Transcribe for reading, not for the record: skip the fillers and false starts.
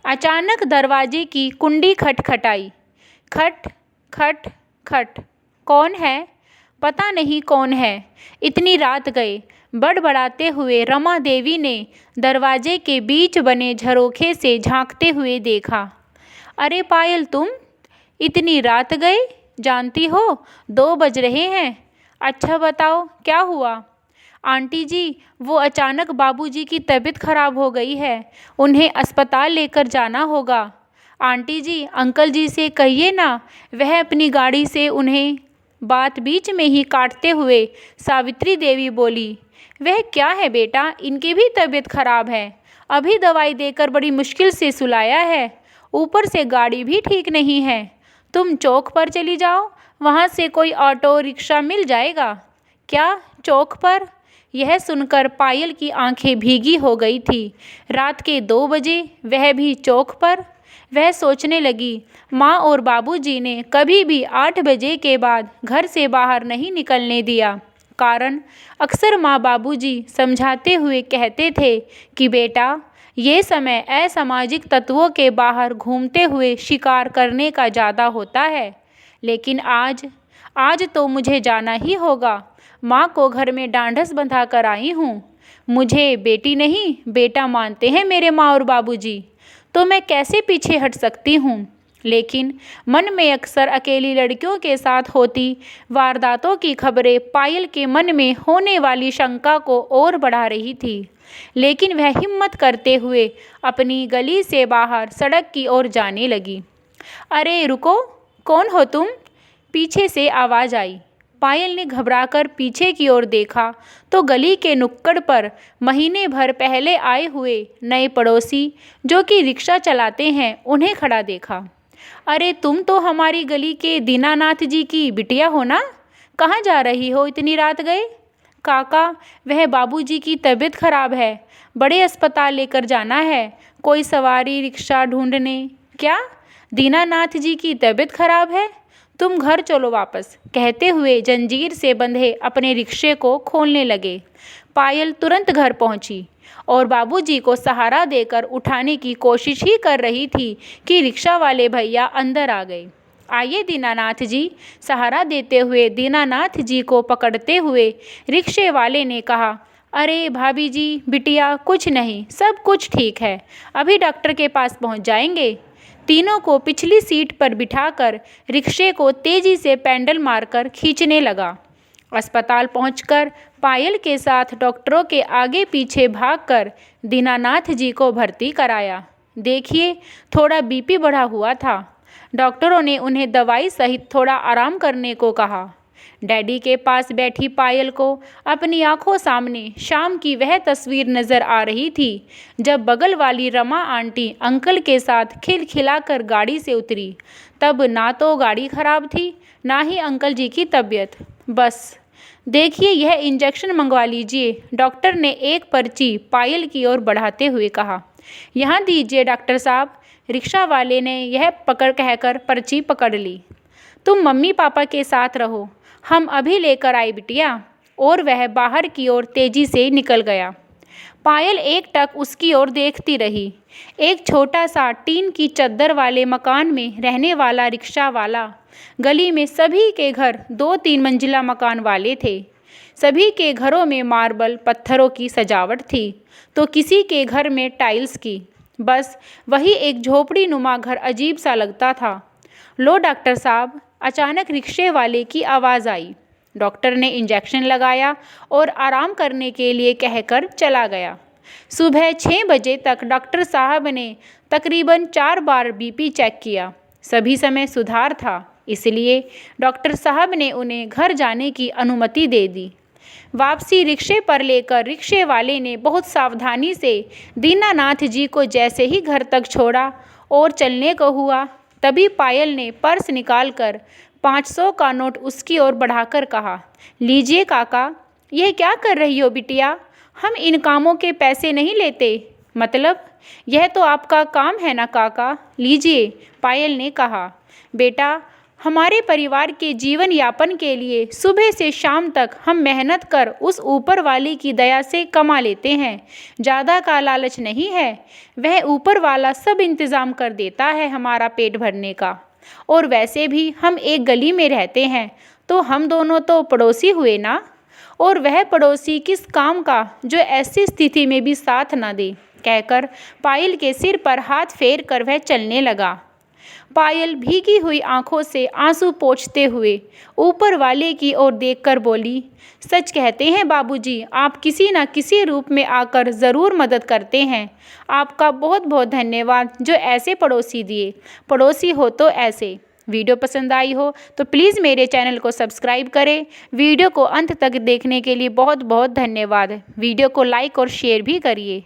अचानक दरवाजे की कुंडी खटखटाई। खट खट खट। कौन है? पता नहीं कौन है। इतनी रात गए। बड़बड़ाते हुए रमा देवी ने दरवाजे के बीच बने झरोखे से झांकते हुए देखा। अरे पायल, तुम इतनी रात गए? जानती हो 2 बज रहे हैं। अच्छा बताओ क्या हुआ? आंटी जी, वो अचानक बाबूजी की तबीयत खराब हो गई है। उन्हें अस्पताल लेकर जाना होगा। आंटी जी, अंकल जी से कहिए ना, वह अपनी गाड़ी से उन्हें। बात बीच में ही काटते हुए सावित्री देवी बोली, वह क्या है बेटा, इनकी भी तबीयत खराब है। अभी दवाई देकर बड़ी मुश्किल से सुलाया है। ऊपर से गाड़ी भी ठीक नहीं है। तुम चौक पर चली जाओ, वहाँ से कोई ऑटो रिक्शा मिल जाएगा। क्या चौक पर? यह सुनकर पायल की आंखें भीगी हो गई थी। रात के 2 बजे, वह भी चौक पर। वह सोचने लगी, माँ और बाबूजी ने कभी भी 8 बजे के बाद घर से बाहर नहीं निकलने दिया। कारण अक्सर माँ बाबूजी समझाते हुए कहते थे कि बेटा, ये समय असामाजिक तत्वों के बाहर घूमते हुए शिकार करने का ज़्यादा होता है। लेकिन आज तो मुझे जाना ही होगा। माँ को घर में ढांढस बंधा कर आई हूँ। मुझे बेटी नहीं बेटा मानते हैं मेरे माँ और बाबूजी, तो मैं कैसे पीछे हट सकती हूँ। लेकिन मन में अक्सर अकेली लड़कियों के साथ होती वारदातों की खबरें पायल के मन में होने वाली शंका को और बढ़ा रही थी। लेकिन वह हिम्मत करते हुए अपनी गली से बाहर सड़क की ओर जाने लगी। अरे रुको, कौन हो तुम? पीछे से आवाज़ आई। पायल ने घबराकर पीछे की ओर देखा तो गली के नुक्कड़ पर महीने भर पहले आए हुए नए पड़ोसी, जो कि रिक्शा चलाते हैं, उन्हें खड़ा देखा। अरे तुम तो हमारी गली के दीनानाथ जी की बिटिया हो ना? कहाँ जा रही हो इतनी रात गए? काका, वह बाबूजी की तबीयत खराब है, बड़े अस्पताल लेकर जाना है, कोई सवारी रिक्शा ढूंढने। क्या दीनानाथ जी की तबीयत खराब है? तुम घर चलो वापस, कहते हुए जंजीर से बंधे अपने रिक्शे को खोलने लगे। पायल तुरंत घर पहुंची और बाबूजी को सहारा देकर उठाने की कोशिश ही कर रही थी कि रिक्शा वाले भैया अंदर आ गए। आइए दीनानाथ जी। सहारा देते हुए दीनानाथ जी को पकड़ते हुए रिक्शे वाले ने कहा। अरे भाभी जी, बिटिया, कुछ नहीं, सब कुछ ठीक है, अभी डॉक्टर के पास पहुंच जाएंगे। तीनों को पिछली सीट पर बिठाकर रिक्शे को तेजी से पैडल मारकर खींचने लगा। अस्पताल पहुंचकर पायल के साथ डॉक्टरों के आगे पीछे भागकर दीनानाथ जी को भर्ती कराया। देखिए, थोड़ा बीपी बढ़ा हुआ था। डॉक्टरों ने उन्हें दवाई सहित थोड़ा आराम करने को कहा। डैडी के पास बैठी पायल को अपनी आंखों सामने शाम की वह तस्वीर नज़र आ रही थी जब बगल वाली रमा आंटी अंकल के साथ खिलखिलाकर गाड़ी से उतरी। तब ना तो गाड़ी खराब थी, ना ही अंकल जी की तबीयत। बस देखिए, यह इंजेक्शन मंगवा लीजिए, डॉक्टर ने एक पर्ची पायल की ओर बढ़ाते हुए कहा। यहाँ दीजिए डॉक्टर साहब। रिक्शा वाले ने यह पकड़ कहकर पर्ची पकड़ ली। तुम मम्मी पापा के साथ रहो, हम अभी लेकर आए बिटिया। और वह बाहर की ओर तेजी से निकल गया। पायल एकटक उसकी ओर देखती रही। एक छोटा सा टीन की चद्दर वाले मकान में रहने वाला रिक्शा वाला। गली में सभी के घर 2-3 मंजिला मकान वाले थे। सभी के घरों में मार्बल पत्थरों की सजावट थी, तो किसी के घर में टाइल्स की। बस वही एक झोपड़ी नुमा घर अजीब सा लगता था। लो डॉक्टर साहब, अचानक रिक्शे वाले की आवाज़ आई। डॉक्टर ने इंजेक्शन लगाया और आराम करने के लिए कहकर चला गया। सुबह 6 बजे तक डॉक्टर साहब ने तकरीबन 4 बार बीपी चेक किया। सभी समय सुधार था, इसलिए डॉक्टर साहब ने उन्हें घर जाने की अनुमति दे दी। वापसी रिक्शे पर लेकर रिक्शे वाले ने बहुत सावधानी से दीनानाथ जी को जैसे ही घर तक छोड़ा और चलने को हुआ, तभी पायल ने पर्स निकालकर 500 का नोट उसकी ओर बढ़ाकर कहा, लीजिए काका। यह क्या कर रही हो बिटिया? हम इन कामों के पैसे नहीं लेते। मतलब? यह तो आपका काम है ना काका, लीजिए, पायल ने कहा। बेटा, हमारे परिवार के जीवन यापन के लिए सुबह से शाम तक हम मेहनत कर उस ऊपर वाले की दया से कमा लेते हैं। ज़्यादा का लालच नहीं है, वह ऊपर वाला सब इंतज़ाम कर देता है हमारा पेट भरने का। और वैसे भी हम एक गली में रहते हैं, तो हम दोनों तो पड़ोसी हुए ना। और वह पड़ोसी किस काम का जो ऐसी स्थिति में भी साथ न दे, कहकर पायल के सिर पर हाथ फेर कर वह चलने लगा। पायल भीगी हुई आंखों से आंसू पोंछते हुए ऊपर वाले की ओर देखकर बोली, सच कहते हैं बाबूजी, आप किसी न किसी रूप में आकर ज़रूर मदद करते हैं। आपका बहुत बहुत धन्यवाद जो ऐसे पड़ोसी दिए। पड़ोसी हो तो ऐसे। वीडियो पसंद आई हो तो प्लीज़ मेरे चैनल को सब्सक्राइब करें। वीडियो को अंत तक देखने के लिए बहुत बहुत धन्यवाद। वीडियो को लाइक और शेयर भी करिए।